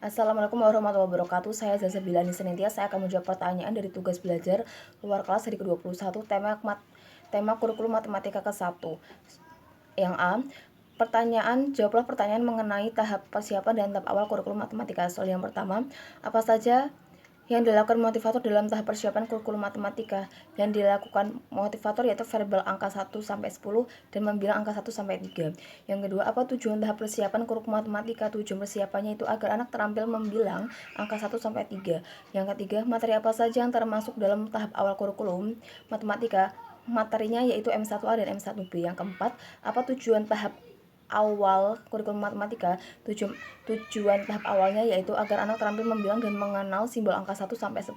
Assalamualaikum warahmatullahi wabarakatuh. Saya Zaza Bilani Senintia. Saya akan menjawab pertanyaan dari tugas belajar luar kelas hari ke-21 tema kurikulum matematika ke-1. Yang A, jawablah pertanyaan mengenai tahap persiapan dan tahap awal kurikulum matematika. Soal yang pertama, apa saja yang dilakukan motivator dalam tahap persiapan kurikulum matematika? Yang dilakukan motivator yaitu verbal angka 1 sampai 10 dan membilang angka 1 sampai 3. Yang kedua, apa tujuan tahap persiapan kurikulum matematika? Tujuan persiapannya itu agar anak terampil membilang angka 1 sampai 3. Yang ketiga, materi apa saja yang termasuk dalam tahap awal kurikulum matematika? Materinya yaitu M1A dan M1B. Yang keempat, apa tujuan tahap awal kurikulum matematika? Tujuan tahap awalnya yaitu agar anak terampil membilang dan mengenal simbol angka 1 sampai 10.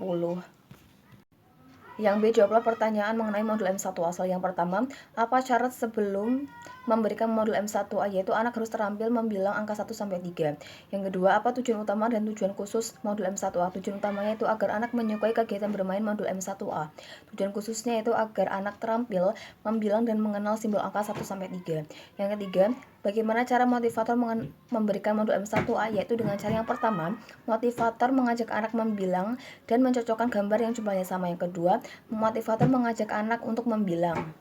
Yang B, jawablah pertanyaan mengenai modul M1A. Soal yang pertama, apa syarat sebelum memberikan modul M1A? Yaitu anak harus terampil membilang angka 1 sampai 3. Yang kedua, apa tujuan utama dan tujuan khusus modul M1A? Tujuan utamanya itu agar anak menyukai kegiatan bermain modul M1A. Tujuan khususnya itu agar anak terampil membilang dan mengenal simbol angka 1 sampai 3. Yang ketiga, bagaimana cara motivator memberikan modul M1A? Yaitu dengan cara yang pertama, motivator mengajak anak membilang dan mencocokkan gambar yang jumlahnya sama. Yang kedua, motivator mengajak anak untuk membilang.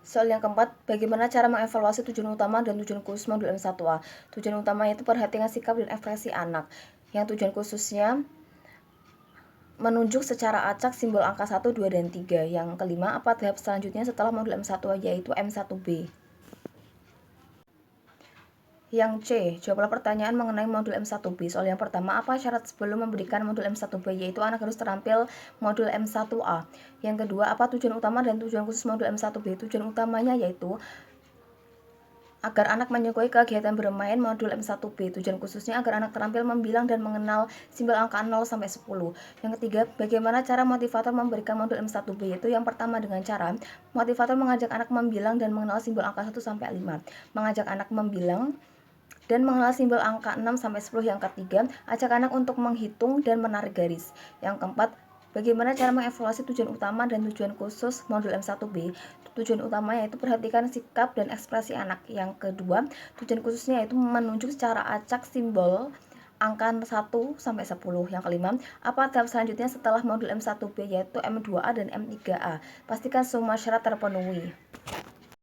Soal yang keempat, bagaimana cara mengevaluasi tujuan utama dan tujuan khusus modul M1A? Tujuan utama itu perhatikan sikap dan ekspresi anak. Yang tujuan khususnya menunjuk secara acak simbol angka 1, 2, dan 3. Yang kelima, apa tahap selanjutnya setelah modul M1A? Yaitu M1B. Yang C, jawablah pertanyaan mengenai modul M1B. Soal yang pertama, apa syarat sebelum memberikan modul M1B? Yaitu anak harus terampil modul M1A. Yang kedua, apa tujuan utama dan tujuan khusus modul M1B? Tujuan utamanya yaitu agar anak menyukai kegiatan bermain modul M1B. Tujuan khususnya agar anak terampil membilang dan mengenal simbol angka 0 sampai 10. Yang ketiga, bagaimana cara motivator memberikan modul M1B? Yaitu yang pertama dengan cara motivator mengajak anak membilang dan mengenal simbol angka 1 sampai 5. Mengajak anak membilang dan mengenal simbol angka 6 sampai 10. Yang ketiga, ajak anak untuk menghitung dan menarik garis. Yang keempat, bagaimana cara mengevaluasi tujuan utama dan tujuan khusus modul M1B? Tujuan utama yaitu perhatikan sikap dan ekspresi anak. Yang kedua, tujuan khususnya yaitu menunjuk secara acak simbol angka 1 sampai 10. Yang kelima, apa tahap selanjutnya setelah modul M1B? Yaitu M2A dan M3A. Pastikan semua syarat terpenuhi.